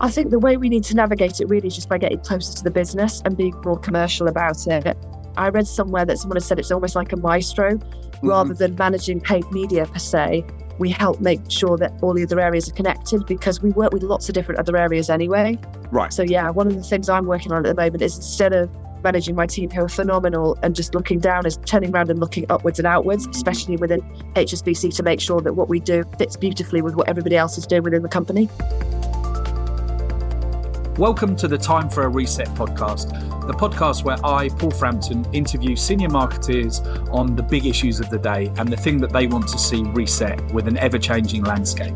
I think the way we need to navigate it really is just by getting closer to the business and being more commercial about it. I read somewhere that someone has said it's almost like a maestro. Rather than managing paid media per se, we help make sure that all the other areas are connected because we work with lots of different other areas anyway. Right. So yeah, one of the things I'm working on at the moment is instead of managing my team who are phenomenal and just looking down, is turning around and looking upwards and outwards, especially within HSBC, to make sure that what we do fits beautifully with what everybody else is doing within the company. Welcome to the Time for a Reset podcast, the podcast where I, Paul Frampton, interview senior marketeers on the big issues of the day and the thing that they want to see reset with an ever-changing landscape.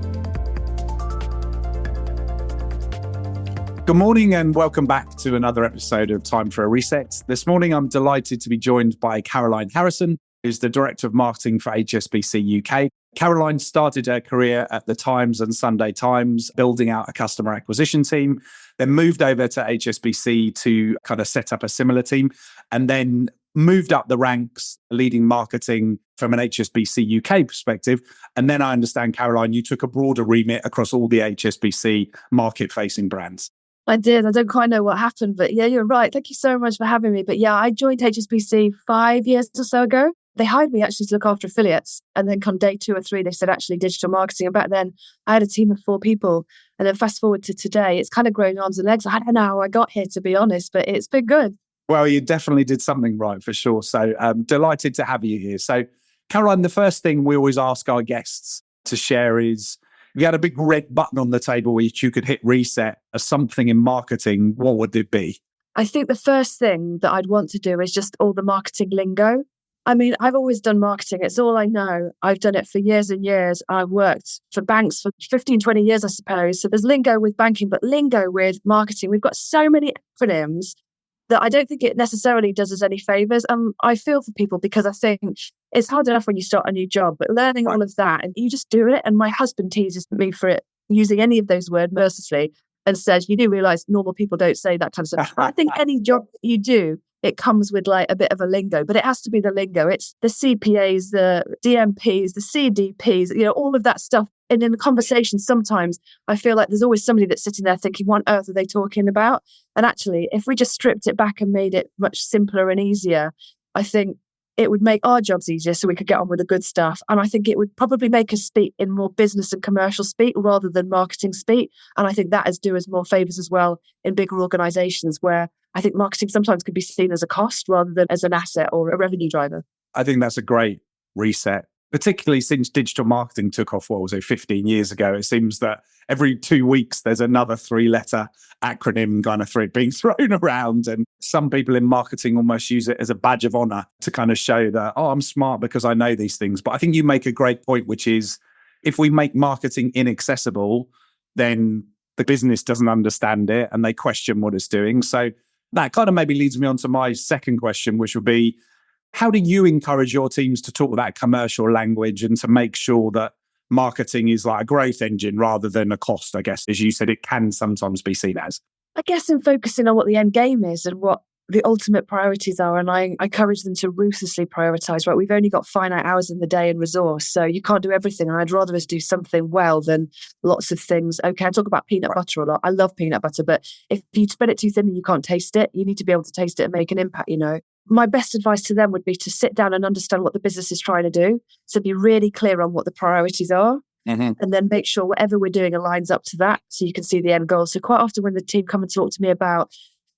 Good morning and welcome back to another episode of Time for a Reset. This morning, I'm delighted to be joined by Caroline Harrison, who's the Director of Marketing for HSBC UK. Caroline started her career at the Times and Sunday Times, building out a customer acquisition team, then moved over to HSBC to kind of set up a similar team, and then moved up the ranks, leading marketing from an HSBC UK perspective. And then I understand, Caroline, you took a broader remit across all the HSBC market-facing brands. I did. I don't quite know what happened, but yeah, you're right. Thank you so much for having me. But yeah, I joined HSBC 5 years or so ago. They hired me actually to look after affiliates. And then come day 2 or 3, they said, actually, digital marketing. And back then, I had a team of 4 people. And then fast forward to today, it's kind of grown arms and legs. I don't know how I got here, to be honest, but it's been good. Well, you definitely did something right, for sure. So delighted to have you here. So, Caroline, the first thing we always ask our guests to share is, if you had a big red button on the table which you could hit reset as something in marketing, what would it be? I think the first thing that I'd want to do is just all the marketing lingo. I mean, I've always done marketing. It's all I know. I've done it for years and years. I've worked for banks for 15, 20 years, I suppose. So there's lingo with banking, but lingo with marketing. We've got so many acronyms that I don't think it necessarily does us any favors. I feel for people because I think it's hard enough when you start a new job, but learning all of that and you just do it. And my husband teases me for it, using any of those words mercilessly, and says, you do realize normal people don't say that kind of stuff. I think any job you do, it comes with like a bit of a lingo, but it has to be the lingo. It's the CPAs, the DMPs, the CDPs, all of that stuff. And in the conversation, sometimes I feel like there's always somebody that's sitting there thinking, what on earth are they talking about? And actually, if we just stripped it back and made it much simpler and easier, I think it would make our jobs easier so we could get on with the good stuff. And I think it would probably make us speak in more business and commercial speak rather than marketing speak. And I think that is do us more favors as well in bigger organizations where I think marketing sometimes could be seen as a cost rather than as an asset or a revenue driver. I think that's a great reset, particularly since digital marketing took off, 15 years ago. It seems that every 2 weeks, there's another 3-letter acronym kind of being thrown around. And some people in marketing almost use it as a badge of honor to kind of show that, I'm smart because I know these things. But I think you make a great point, which is if we make marketing inaccessible, then the business doesn't understand it and they question what it's doing. So that kind of maybe leads me on to my second question, which would be, how do you encourage your teams to talk that commercial language and to make sure that marketing is like a growth engine rather than a cost, I guess, as you said, it can sometimes be seen as? I guess in focusing on what the end game is and what the ultimate priorities are. And I encourage them to ruthlessly prioritize, right? We've only got finite hours in the day and resource. So you can't do everything. And I'd rather us do something well than lots of things. Okay, I talk about peanut butter a lot. I love peanut butter, but if you spread it too thin and you can't taste it, you need to be able to taste it and make an impact, My best advice to them would be to sit down and understand what the business is trying to do. So be really clear on what the priorities are. And then make sure whatever we're doing aligns up to that so you can see the end goal. So quite often when the team come and talk to me about,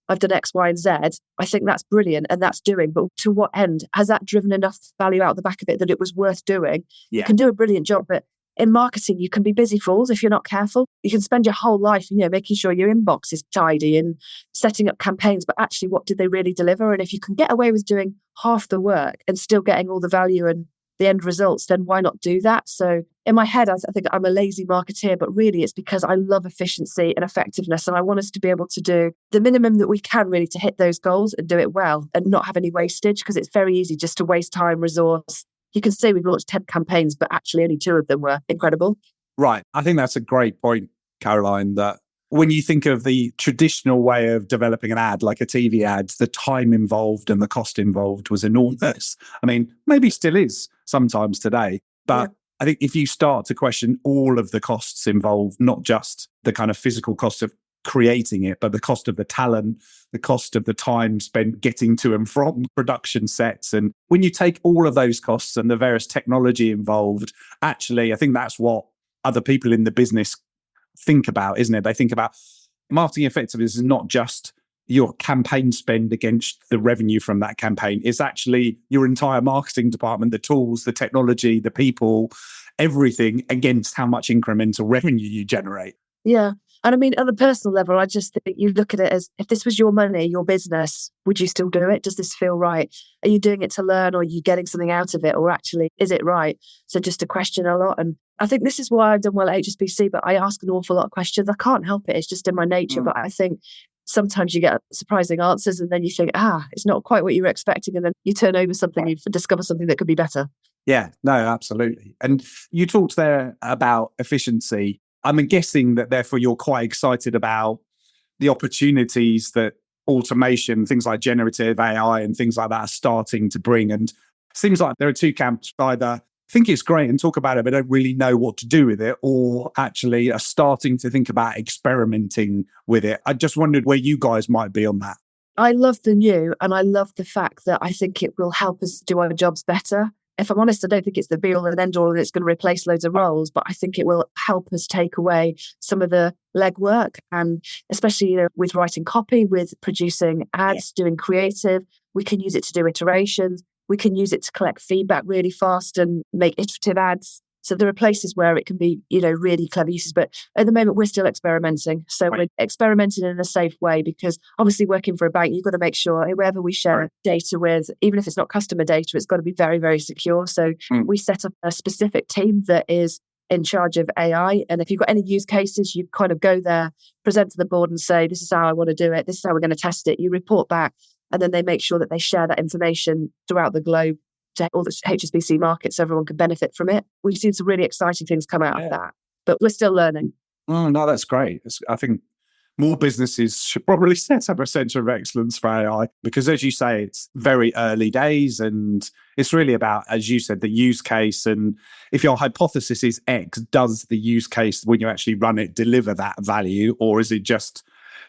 I've done X, Y, and Z, I think that's brilliant and that's doing. But to what end? Has that driven enough value out the back of it that it was worth doing? Yeah. You can do a brilliant job, but in marketing, you can be busy fools if you're not careful. You can spend your whole life, making sure your inbox is tidy and setting up campaigns, but actually, what did they really deliver? And if you can get away with doing half the work and still getting all the value and the end results, then why not do that? So in my head, I think I'm a lazy marketeer, but really it's because I love efficiency and effectiveness. And I want us to be able to do the minimum that we can really to hit those goals and do it well and not have any wastage, because it's very easy just to waste time, resource. You can say we've launched 10 campaigns, but actually only 2 of them were incredible. Right. I think that's a great point, Caroline, that when you think of the traditional way of developing an ad, like a TV ad, the time involved and the cost involved was enormous. I mean, maybe still is sometimes today. But I think if you start to question all of the costs involved, not just the kind of physical cost of creating it, but the cost of the talent, the cost of the time spent getting to and from production sets. And when you take all of those costs and the various technology involved, actually, I think that's what other people in the business think about, isn't it? They think about marketing effectiveness is not just your campaign spend against the revenue from that campaign. It's actually your entire marketing department, the tools, the technology, the people, everything against how much incremental revenue you generate. Yeah. And I mean, on a personal level, I just think you look at it as, if this was your money, your business, would you still do it? Does this feel right? Are you doing it to learn, or are you getting something out of it? Or actually, is it right? So just a question a lot. And I think this is why I've done well at HSBC, but I ask an awful lot of questions. I can't help it. It's just in my nature. But I think sometimes you get surprising answers and then you think, it's not quite what you were expecting. And then you turn over something, you discover something that could be better. Yeah, no, absolutely. And you talked there about efficiency. I'm guessing that therefore you're quite excited about the opportunities that automation, things like generative AI and things like that are starting to bring. And it seems like there are two camps: either think it's great and talk about it, but don't really know what to do with it, or actually are starting to think about experimenting with it. I just wondered where you guys might be on that. I love the new, and I love the fact that I think it will help us do our jobs better. If I'm honest, I don't think it's the be all and end all and it's going to replace loads of roles, but I think it will help us take away some of the legwork, and especially with writing copy, with producing ads, doing creative. We can use it to do iterations. We can use it to collect feedback really fast and make iterative ads. So there are places where it can be, really clever uses. But at the moment, we're still experimenting. So we're experimenting in a safe way, because obviously working for a bank, you've got to make sure whoever we share data with, even if it's not customer data, it's got to be very, very secure. So we set up a specific team that is in charge of AI. And if you've got any use cases, you kind of go there, present to the board and say, this is how I want to do it. This is how we're going to test it. You report back, and then they make sure that they share that information throughout the globe to all the HSBC markets, so everyone can benefit from it. We've seen some really exciting things come out of that, but we're still learning. Oh, no, that's great. I think more businesses should probably set up a centre of excellence for AI, because as you say, it's very early days and it's really about, as you said, the use case. And if your hypothesis is X, does the use case, when you actually run it, deliver that value? Or is it just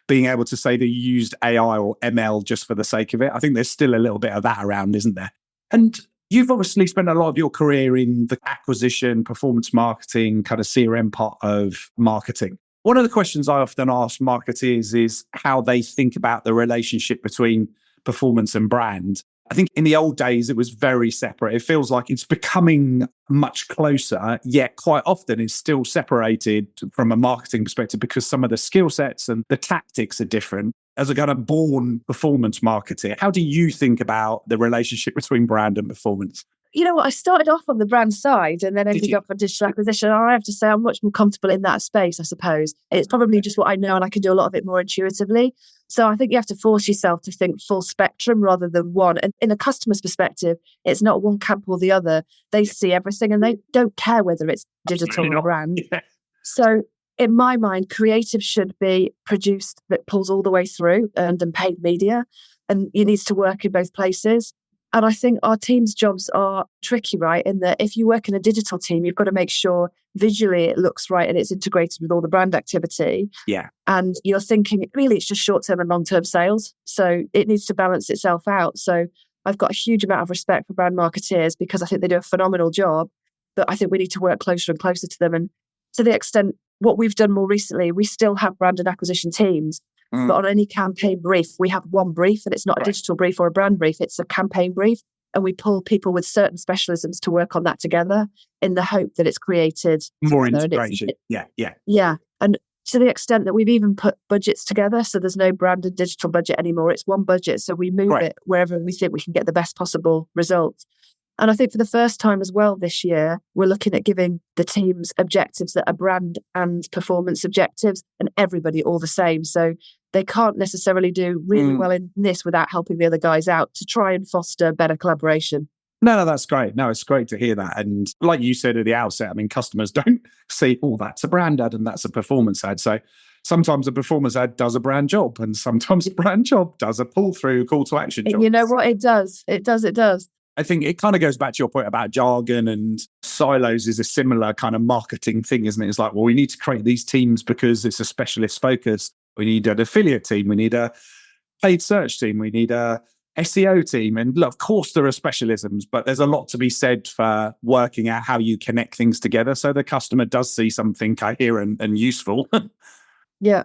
being able to say that you used AI or ML just for the sake of it? I think there's still a little bit of that around, isn't there? And you've obviously spent a lot of your career in the acquisition, performance marketing, kind of CRM part of marketing. One of the questions I often ask marketeers is how they think about the relationship between performance and brand. I think in the old days, it was very separate. It feels like it's becoming much closer, yet quite often it's still separated from a marketing perspective because some of the skill sets and the tactics are different. As a kind of born performance marketer, how do you think about the relationship between brand and performance? You know what? I started off on the brand side and then ended up on digital acquisition. I have to say I'm much more comfortable in that space, I suppose. It's probably just what I know, and I can do a lot of it more intuitively. So I think you have to force yourself to think full spectrum rather than one. And in a customer's perspective, it's not one camp or the other. They see everything and they don't care whether it's digital or brand. Yeah. So in my mind, creative should be produced that pulls all the way through, earned and paid media, and it needs to work in both places. And I think our team's jobs are tricky, right? In that if you work in a digital team, you've got to make sure visually it looks right and it's integrated with all the brand activity. Yeah. And you're thinking, really, it's just short-term and long-term sales. So it needs to balance itself out. So I've got a huge amount of respect for brand marketeers because I think they do a phenomenal job, but I think we need to work closer and closer to them. And to the extent, what we've done more recently, we still have brand and acquisition teams. But on any campaign brief, we have one brief, and it's not a digital brief or a brand brief, it's a campaign brief. And we pull people with certain specialisms to work on that together in the hope that it's created more integration. Yeah. And to the extent that we've even put budgets together. So there's no brand and digital budget anymore. It's one budget. So we move it wherever we think we can get the best possible result. And I think for the first time as well this year, we're looking at giving the teams objectives that are brand and performance objectives, and everybody all the same. So they can't necessarily do really well in this without helping the other guys out to try and foster better collaboration. No, that's great. No, it's great to hear that. And like you said at the outset, I mean, customers don't see, oh, that's a brand ad and that's a performance ad. So sometimes a performance ad does a brand job and sometimes a brand job does a pull-through call to action job. You know what? It does. I think it kind of goes back to your point about jargon and silos is a similar kind of marketing thing, isn't it? It's like, well, we need to create these teams because it's a specialist focus. We need an affiliate team. We need a paid search team. We need a SEO team. And look, of course, there are specialisms, but there's a lot to be said for working out how you connect things together so the customer does see something coherent and useful. Yeah.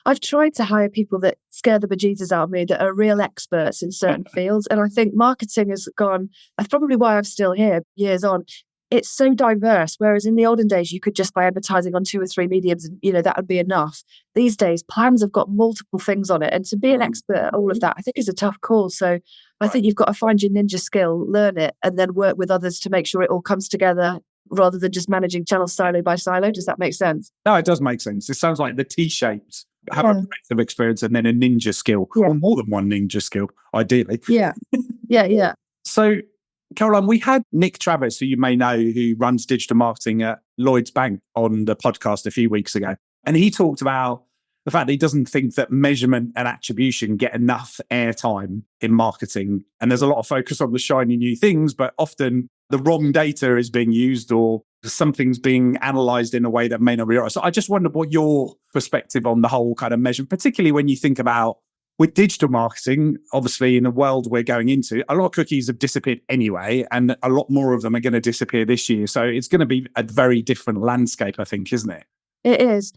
I've tried to hire people that scare the bejesus out of me, that are real experts in certain fields. And I think marketing has gone, that's probably why I'm still here years on. It's so diverse. Whereas in the olden days, you could just buy advertising on 2 or 3 mediums and, that would be enough. These days, plans have got multiple things on it. And to be an expert at all of that, I think is a tough call. So I think you've got to find your ninja skill, learn it, and then work with others to make sure it all comes together rather than just managing channels silo by silo. Does that make sense? No, it does make sense. It sounds like the T-shaped. Have a breadth of experience and then a ninja skill, or more than one ninja skill, ideally. Yeah. So, Caroline, we had Nick Travis, who you may know, who runs digital marketing at Lloyds Bank, on the podcast a few weeks ago. And he talked about the fact that he doesn't think that measurement and attribution get enough airtime in marketing. And there's a lot of focus on the shiny new things, but often the wrong data is being used or something's being analysed in a way that may not be right. So I just wondered what your perspective on the whole kind of measurement, particularly when you think about with digital marketing, obviously in the world we're going into, a lot of cookies have disappeared anyway, and a lot more of them are going to disappear this year. So it's going to be a very different landscape, I think, isn't it? It is.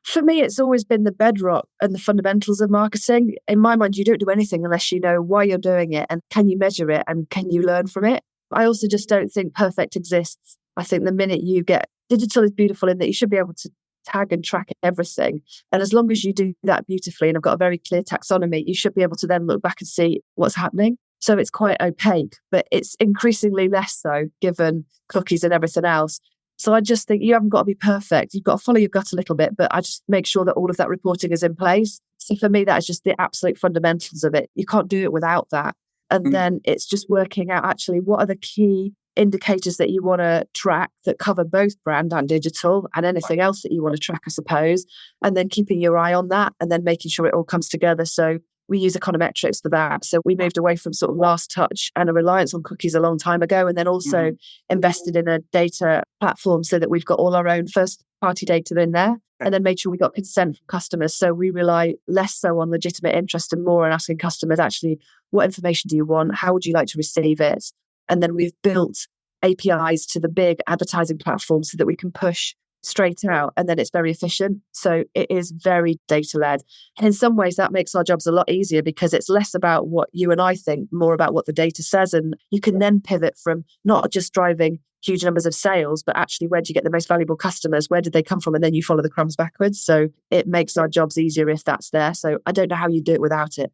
For me, it's always been the bedrock and the fundamentals of marketing. In my mind, you don't do anything unless you know why you're doing it and can you measure it and can you learn from it. I also just don't think perfect exists. I think the minute you get digital is beautiful in that you should be able to tag and track everything. And as long as you do that beautifully and have got a very clear taxonomy, you should be able to then look back and see what's happening. So it's quite opaque, but it's increasingly less so given cookies and everything else. So I just think you haven't got to be perfect. You've got to follow your gut a little bit, but I just make sure that all of that reporting is in place. So for me, that is just the absolute fundamentals of it. You can't do it without that. And then it's just working out actually what are the key indicators that you want to track that cover both brand and digital and anything else that you want to track, I suppose, and then keeping your eye on that and then making sure it all comes together. So we use econometrics for that. So we moved away from sort of last touch and a reliance on cookies a long time ago, and then also invested in a data platform so that we've got all our own first party data in there, and then made sure we got consent from customers. So we rely less so on legitimate interest and more on asking customers, actually, what information do you want? How would you like to receive it? And then we've built APIs to the big advertising platforms so that we can push straight out, and then it's very efficient. So it is very data-led. And in some ways, that makes our jobs a lot easier because it's less about what you and I think, more about what the data says. And you can then pivot from not just driving huge numbers of sales, but actually where do you get the most valuable customers? Where did they come from? And then you follow the crumbs backwards. So it makes our jobs easier if that's there. So I don't know how you do it without it.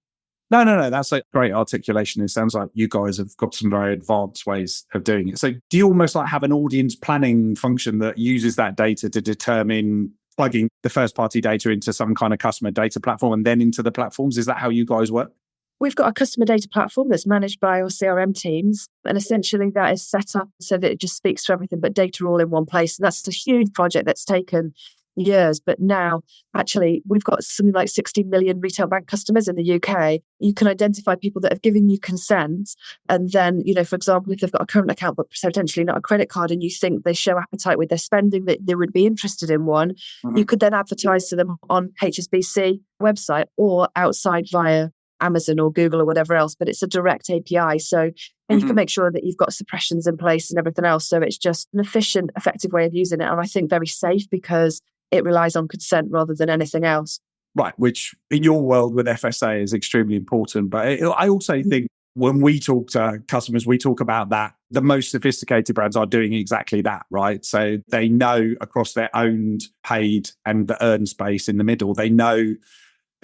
No. That's a great articulation. It sounds like you guys have got some very advanced ways of doing it. So do you almost like have an audience planning function that uses that data to determine plugging the first party data into some kind of customer data platform and then into the platforms? Is that how you guys work? We've got a customer data platform that's managed by our CRM teams. And essentially that is set up so that it just speaks to everything, but data all in one place. And that's a huge project that's taken years. But now, actually, we've got something like 60 million retail bank customers in the UK. You can identify people that have given you consent. And then, for example, if they've got a current account, but potentially not a credit card, and you think they show appetite with their spending, that they would be interested in one, you could then advertise to them on HSBC website or outside via Amazon or Google or whatever else, but it's a direct API. So, and you can make sure that you've got suppressions in place and everything else. So it's just an efficient, effective way of using it. And I think very safe because it relies on consent rather than anything else. Right, which in your world with FSA is extremely important. But I also think when we talk to customers, we talk about that. The most sophisticated brands are doing exactly that, right? So they know across their owned, paid and the earned space in the middle, they know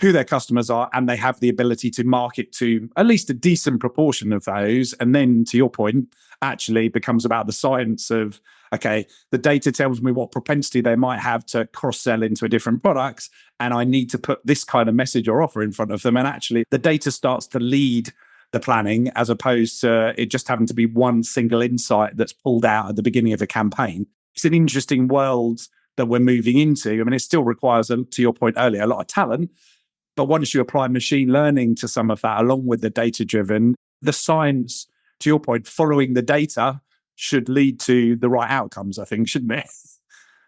who their customers are, and they have the ability to market to at least a decent proportion of those. And then, to your point, actually becomes about the science of, okay, the data tells me what propensity they might have to cross-sell into a different product, and I need to put this kind of message or offer in front of them. And actually, the data starts to lead the planning as opposed to it just having to be one single insight that's pulled out at the beginning of a campaign. It's an interesting world that we're moving into. I mean, it still requires, to your point earlier, a lot of talent. But once you apply machine learning to some of that, along with the data-driven, the science, to your point, following the data should lead to the right outcomes, I think, shouldn't it?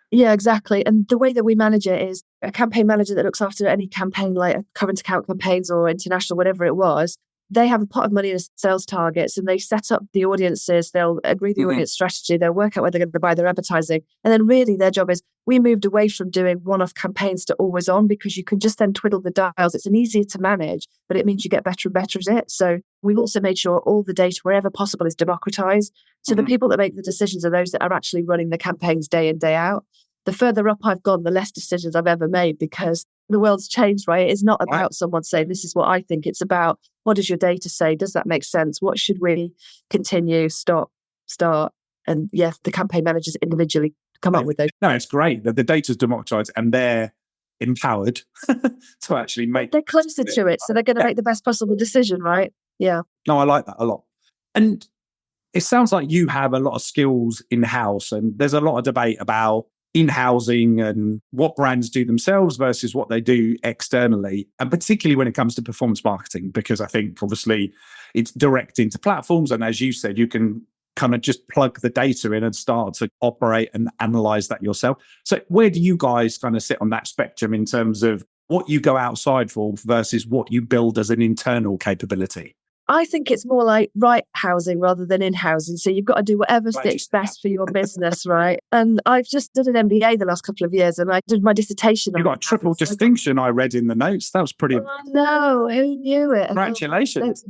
Yeah, exactly. And the way that we manage it is a campaign manager that looks after any campaign, like current account campaigns or international, whatever it was, they have a pot of money as sales targets and they set up the audiences, they'll agree the audience strategy, they'll work out where they're going to buy their advertising. And then really their job is, we moved away from doing one-off campaigns to always on, because you can just then twiddle the dials. It's an easier to manage, but it means you get better and better at it. So we've also made sure all the data, wherever possible, is democratized. So the people that make the decisions are those that are actually running the campaigns day in, day out. The further up I've gone, the less decisions I've ever made, because the world's changed, right? It's not about someone saying, this is what I think. It's about, what does your data say? Does that make sense? What should we continue, stop, start? And yes, the campaign managers individually come up with those. No, it's great that the data's democratized and they're empowered to actually make... They're closer to it, so they're going to make the best possible decision, right? Yeah. No, I like that a lot. And it sounds like you have a lot of skills in-house, and there's a lot of debate about in-housing and what brands do themselves versus what they do externally, and particularly when it comes to performance marketing, because I think obviously it's direct into platforms, and as you said, you can kind of just plug the data in and start to operate and analyze that yourself. So where do you guys kind of sit on that spectrum in terms of what you go outside for versus what you build as an internal capability? I think it's more like right housing rather than in housing. So you've got to do whatever fits best for your business, right? And I've just done an MBA the last couple of years, and I did my dissertation. You got a triple distinction, I read in the notes. That was pretty... Oh, no, who knew it? Congratulations.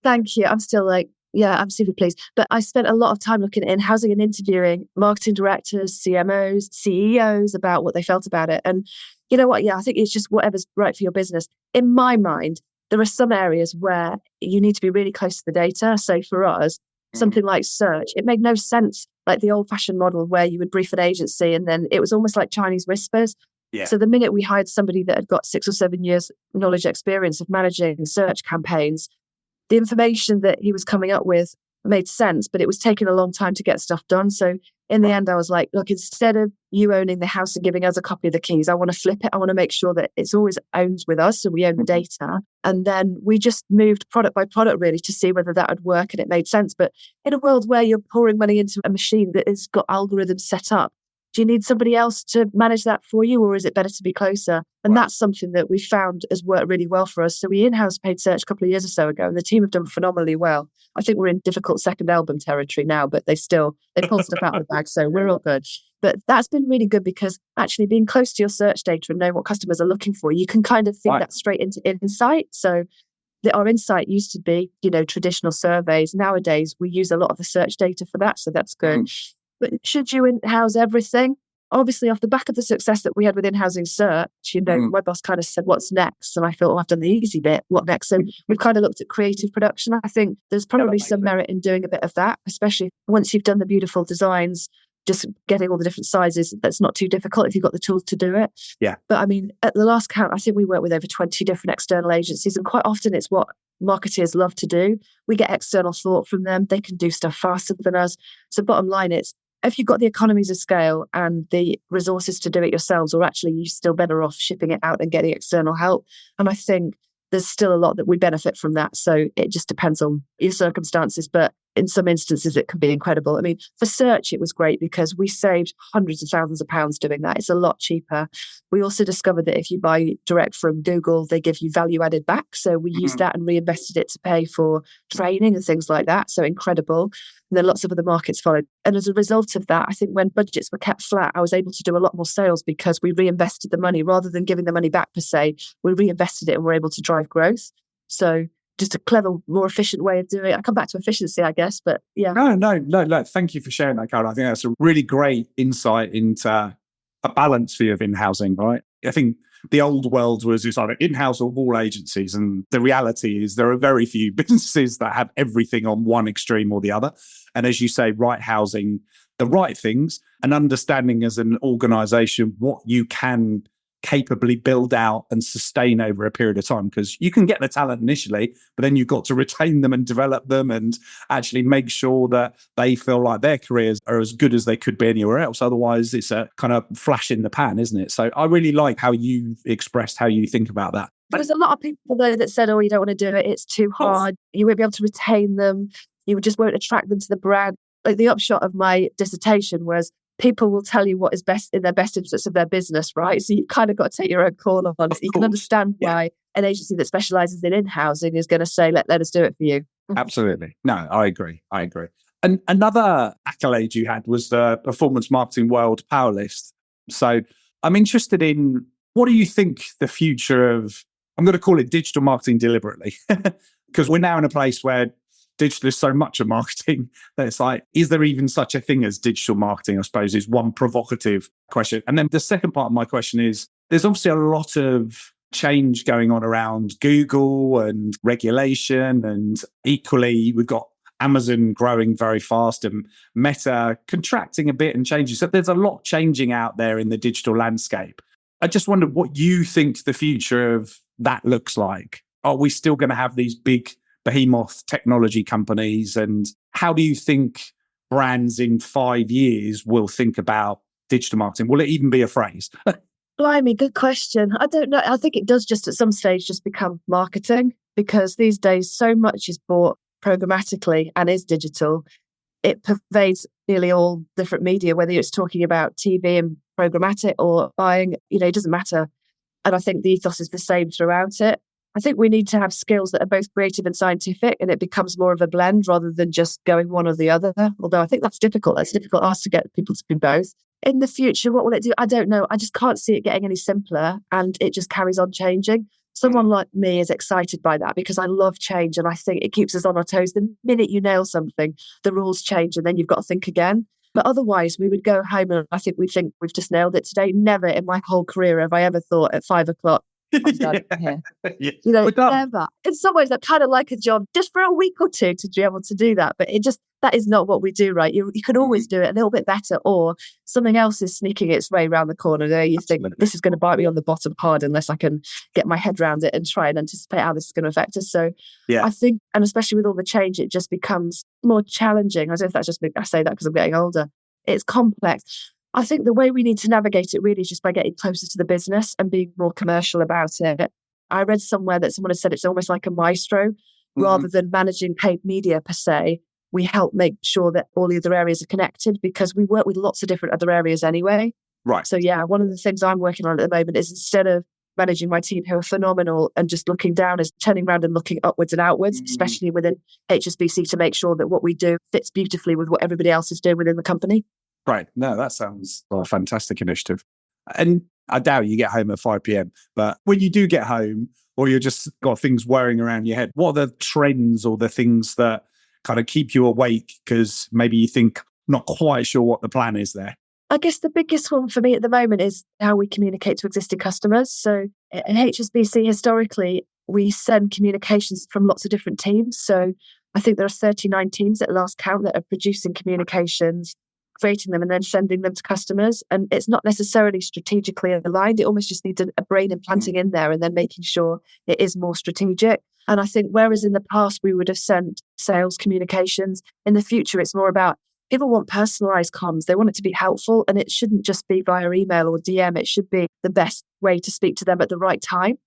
Thank you. I'm still like, yeah, I'm super pleased. But I spent a lot of time looking at in-housing and interviewing marketing directors, CMOs, CEOs about what they felt about it. And you know what? Yeah, I think it's just whatever's right for your business. In my mind, there are some areas where you need to be really close to the data. So for us, something like search, it made no sense, like the old-fashioned model where you would brief an agency and then it was almost like Chinese whispers. Yeah. So the minute we hired somebody that had got 6 or 7 years knowledge experience of managing search campaigns, the information that he was coming up with made sense, but it was taking a long time to get stuff done. So in the end, I was like, look, instead of you owning the house and giving us a copy of the keys, I want to flip it. I want to make sure that it's always owned with us. So we own the data. And then we just moved product by product really to see whether that would work and it made sense. But in a world where you're pouring money into a machine that has got algorithms set up, do you need somebody else to manage that for you, or is it better to be closer? And that's something that we found has worked really well for us. So we in-house paid search a couple of years or so ago, and the team have done phenomenally well. I think we're in difficult second album territory now, but they pulled stuff out of the bag, so we're all good. But that's been really good because actually being close to your search data and knowing what customers are looking for, you can kind of feed that straight into insight. So our insight used to be, traditional surveys. Nowadays, we use a lot of the search data for that, so that's good. But should you in-house everything? Obviously, off the back of the success that we had with in-housing search, my boss kind of said, what's next? And I thought, I've done the easy bit. What next? So we've kind of looked at creative production. I think there's probably some merit in doing a bit of that, especially once you've done the beautiful designs, just getting all the different sizes. That's not too difficult if you've got the tools to do it. Yeah. But I mean, at the last count, I think we work with over 20 different external agencies. And quite often it's what marketeers love to do. We get external thought from them. They can do stuff faster than us. So bottom line, it's, if you've got the economies of scale and the resources to do it yourselves, or actually you're still better off shipping it out and getting external help. And I think there's still a lot that we benefit from that. So it just depends on your circumstances. But in some instances, it can be incredible. I mean, for search, it was great because we saved hundreds of thousands of pounds doing that. It's a lot cheaper. We also discovered that if you buy direct from Google, they give you value added back. So we used that and reinvested it to pay for training and things like that. So incredible. And then lots of other markets followed. And as a result of that, I think when budgets were kept flat, I was able to do a lot more sales because we reinvested the money rather than giving the money back per se. We reinvested it and were able to drive growth. So just a clever, more efficient way of doing it. I come back to efficiency, I guess, but yeah. No. Thank you for sharing that, Carol. I think that's a really great insight into a balance view of in-housing, right? I think the old world was just either in-house or all agencies. And the reality is there are very few businesses that have everything on one extreme or the other. And as you say, right housing the right things and understanding as an organization what you can capably build out and sustain over a period of time, because you can get the talent initially, but then you've got to retain them and develop them and actually make sure that they feel like their careers are as good as they could be anywhere else. Otherwise, it's a kind of flash in the pan, isn't it? So I really like how you expressed how you think about that. There was a lot of people though that said, you don't want to do it. It's too hard. You won't be able to retain them. You just won't attract them to the brand. Like the upshot of my dissertation was people will tell you what is best in their best interest of their business, right? So you've kind of got to take your own call on it. You can understand why an agency that specializes in in-housing is going to say, let us do it for you. Absolutely. No, I agree. And another accolade you had was the Performance Marketing World Power List. So I'm interested in, what do you think the future of, I'm going to call it digital marketing deliberately, because we're now in a place where digital is so much of marketing that it's like, is there even such a thing as digital marketing, I suppose, is one provocative question. And then the second part of my question is, there's obviously a lot of change going on around Google and regulation, and equally we've got Amazon growing very fast and Meta contracting a bit and changing. So there's a lot changing out there in the digital landscape. I just wondered what you think the future of that looks like. Are we still going to have these big behemoth technology companies? And how do you think brands in 5 years will think about digital marketing? Will it even be a phrase? Blimey, good question. I don't know. I think it does just at some stage just become marketing, because these days so much is bought programmatically and is digital. It pervades nearly all different media, whether it's talking about TV and programmatic or buying, it doesn't matter. And I think the ethos is the same throughout it. I think we need to have skills that are both creative and scientific, and it becomes more of a blend rather than just going one or the other. Although I think that's difficult. It's difficult to get people to be both. In the future, what will it do? I don't know. I just can't see it getting any simpler, and it just carries on changing. Someone like me is excited by that because I love change, and I think it keeps us on our toes. The minute you nail something, the rules change, and then you've got to think again. But otherwise, we would go home and I think we think we've just nailed it today. Never in my whole career have I ever thought at 5 o'clock, I'm done here. Never. In some ways, I kind of like a job just for a week or two to be able to do that. But that is not what we do, right? You can always do it a little bit better, or something else is sneaking its way around the corner there. You think this is going to bite me on the bottom hard unless I can get my head around it and try and anticipate how this is going to affect us. So I think, and especially with all the change, it just becomes more challenging. I don't know if that's just me. I say that because I'm getting older. It's complex. I think the way we need to navigate it really is just by getting closer to the business and being more commercial about it. I read somewhere that someone had said it's almost like a maestro. Rather than managing paid media per se, we help make sure that all the other areas are connected, because we work with lots of different other areas anyway. Right. So one of the things I'm working on at the moment is, instead of managing my team who are phenomenal and just looking down, is turning around and looking upwards and outwards, especially within HSBC, to make sure that what we do fits beautifully with what everybody else is doing within the company. Right. No, that sounds like a fantastic initiative. And I doubt you get home at 5 p.m. But when you do get home, or you're just got things whirring around your head, what are the trends or the things that kind of keep you awake because maybe you think not quite sure what the plan is there? I guess the biggest one for me at the moment is how we communicate to existing customers. So in HSBC, historically, we send communications from lots of different teams. So I think there are 39 teams at last count that are producing communications, creating them and then sending them to customers. And it's not necessarily strategically aligned. It almost just needs a brain implanting in there and then making sure it is more strategic. And I think whereas in the past we would have sent sales communications, in the future it's more about, people want personalized comms. They want it to be helpful, and it shouldn't just be via email or DM. It should be the best way to speak to them at the right time.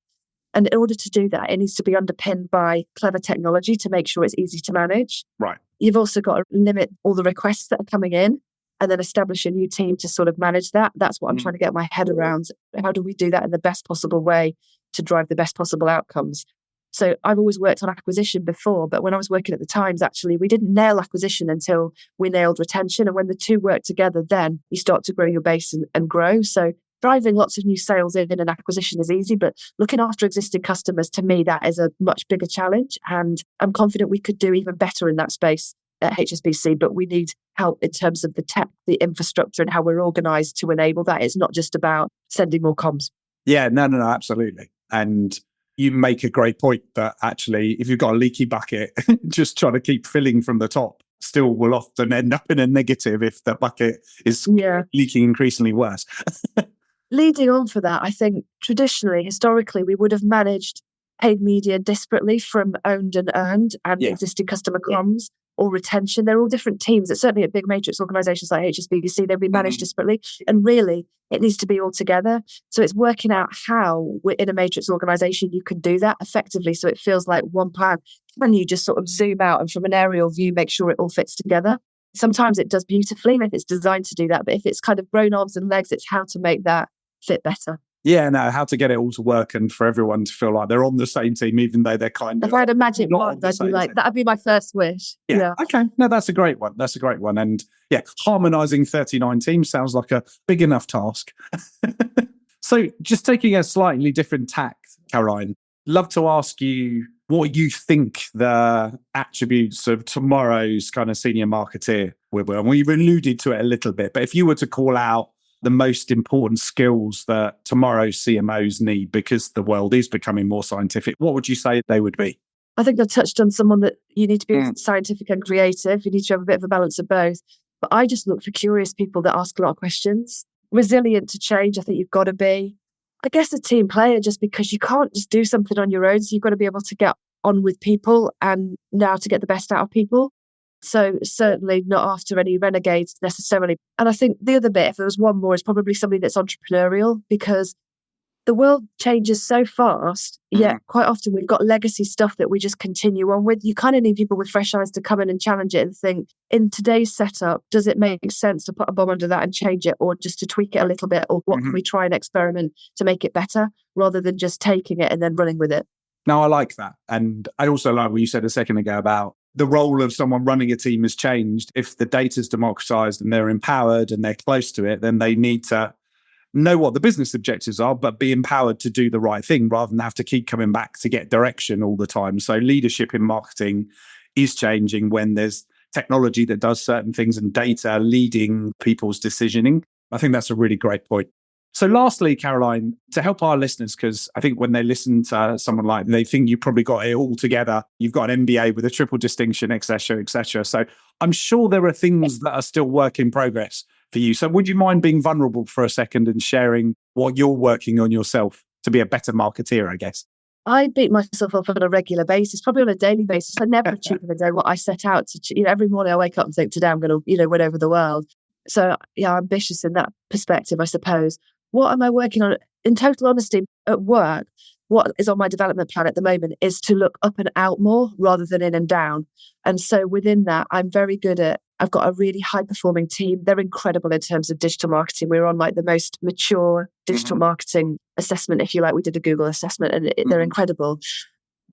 And in order to do that, it needs to be underpinned by clever technology to make sure it's easy to manage. Right. You've also got to limit all the requests that are coming in, and then establish a new team to sort of manage that. That's what I'm trying to get my head around. How do we do that in the best possible way to drive the best possible outcomes? So I've always worked on acquisition before, but when I was working at the Times, actually, we didn't nail acquisition until we nailed retention. And when the two work together, then you start to grow your base and grow. So driving lots of new sales in an acquisition is easy, but looking after existing customers, to me, that is a much bigger challenge. And I'm confident we could do even better in that space at HSBC, but we need help in terms of the tech, the infrastructure, and how we're organized to enable that. It's not just about sending more comms. Yeah, no, absolutely. And you make a great point that actually, if you've got a leaky bucket, just trying to keep filling from the top still will often end up in a negative if the bucket is leaking increasingly worse. Leading on for that, I think traditionally, historically, we would have managed paid media disparately from owned and earned and existing customer comms or retention. They're all different teams. It's certainly at big matrix organizations like HSBC, they've been managed disparately. And really, it needs to be all together. So it's working out how in a matrix organization you can do that effectively so it feels like one plan. Can you just sort of zoom out and from an aerial view make sure it all fits together? Sometimes it does beautifully if it's designed to do that. But if it's kind of grown arms and legs, it's how to make that fit better. Yeah, no, how to get it all to work and for everyone to feel like they're on the same team, even though they're kind of. If I had a magic not wand, on the I'd be same like, team. that'd be my first wish. Yeah. Okay. No, that's a great one. That's a great one. And yeah, harmonizing 39 teams sounds like a big enough task. So just taking a slightly different tack, Caroline, love to ask you what you think the attributes of tomorrow's kind of senior marketeer will be. And we've alluded to it a little bit, but if you were to call out the most important skills that tomorrow's CMOs need because the world is becoming more scientific, what would you say they would be? I think I touched on someone that you need to be scientific and creative. You need to have a bit of a balance of both. But I just look for curious people that ask a lot of questions. Resilient to change, I think you've got to be. I guess a team player, just because you can't just do something on your own. So you've got to be able to get on with people and now to get the best out of people. So certainly not after any renegades necessarily. And I think the other bit, if there was one more, is probably somebody that's entrepreneurial, because the world changes so fast, yet quite often we've got legacy stuff that we just continue on with. You kind of need people with fresh eyes to come in and challenge it and think, in today's setup, does it make sense to put a bomb under that and change it, or just to tweak it a little bit, or what can we try and experiment to make it better, rather than just taking it and then running with it? Now, I like that. And I also like what you said a second ago about the role of someone running a team has changed. If the data's democratized and they're empowered and they're close to it, then they need to know what the business objectives are, but be empowered to do the right thing rather than have to keep coming back to get direction all the time. So leadership in marketing is changing when there's technology that does certain things and data leading people's decisioning. I think that's a really great point. So lastly, Caroline, to help our listeners, because I think when they listen to someone like, they think you probably got it all together. You've got an MBA with a triple distinction, et cetera, et cetera. So I'm sure there are things that are still work in progress for you. So would you mind being vulnerable for a second and sharing what you're working on yourself to be a better marketeer, I guess? I beat myself up on a regular basis, probably on a daily basis. I never achieve in a day what I set out to. Every morning I wake up and think, today I'm going to, win over the world. So yeah, ambitious in that perspective, I suppose. What am I working on? In total honesty, at work, what is on my development plan at the moment is to look up and out more rather than in and down. And so within that, I'm very good at, I've got a really high performing team. They're incredible in terms of digital marketing. We're on like the most mature digital marketing assessment, if you like. We did a Google assessment and they're incredible.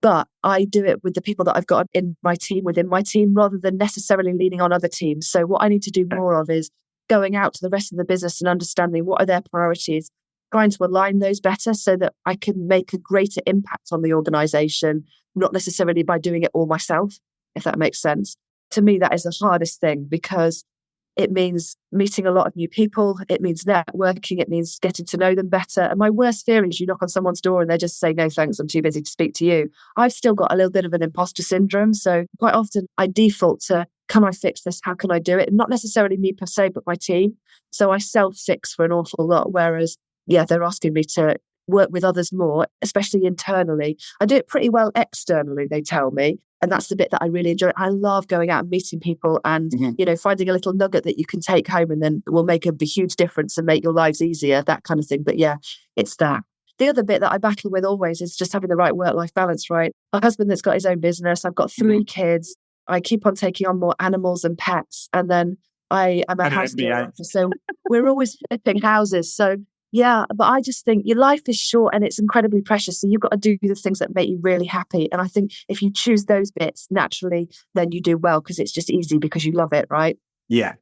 But I do it with the people that I've got in my team, within my team, rather than necessarily leaning on other teams. So what I need to do more of is going out to the rest of the business and understanding what are their priorities, trying to align those better so that I can make a greater impact on the organization, not necessarily by doing it all myself, if that makes sense. To me, that is the hardest thing, because it means meeting a lot of new people. It means networking. It means getting to know them better. And my worst fear is you knock on someone's door and they just say, no, thanks, I'm too busy to speak to you. I've still got a little bit of an imposter syndrome. So quite often I default to, can I fix this? How can I do it? Not necessarily me per se, but my team. So I self-fix for an awful lot. Whereas, yeah, they're asking me to work with others more, especially internally. I do it pretty well externally, they tell me. And that's the bit that I really enjoy. I love going out and meeting people and, finding a little nugget that you can take home and then will make a huge difference and make your lives easier, that kind of thing. But yeah, it's that. The other bit that I battle with always is just having the right work-life balance, right? My husband that's got his own business. I've got 3 kids. I keep on taking on more animals and pets. And then I am a house girl. So we're always flipping houses. So yeah, but I just think your life is short and it's incredibly precious. So you've got to do the things that make you really happy. And I think if you choose those bits naturally, then you do well, because it's just easy because you love it, right? Yeah.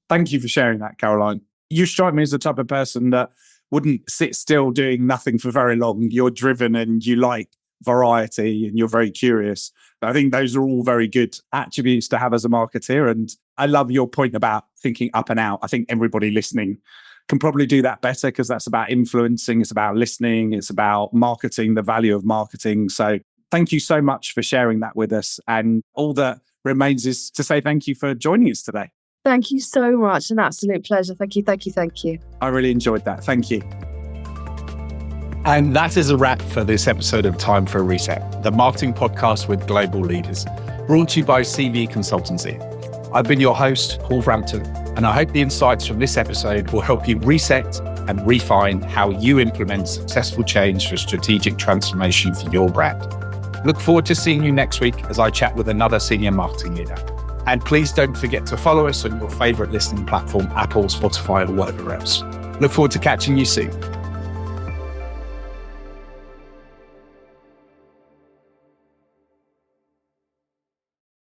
Thank you for sharing that, Caroline. You strike me as the type of person that wouldn't sit still doing nothing for very long. You're driven and you like variety and you're very curious. I think those are all very good attributes to have as a marketeer. And I love your point about thinking up and out. I think everybody listening can probably do that better, because that's about influencing, it's about listening, it's about marketing, the value of marketing. So thank you so much for sharing that with us. And all that remains is to say thank you for joining us today. Thank you so much. An absolute pleasure. Thank you. I really enjoyed that. Thank you. And that is a wrap for this episode of Time for a Reset, the marketing podcast with global leaders, brought to you by CV Consultancy. I've been your host, Paul Frampton, and I hope the insights from this episode will help you reset and refine how you implement successful change for strategic transformation for your brand. Look forward to seeing you next week as I chat with another senior marketing leader. And please don't forget to follow us on your favourite listening platform, Apple, Spotify, or whatever else. Look forward to catching you soon.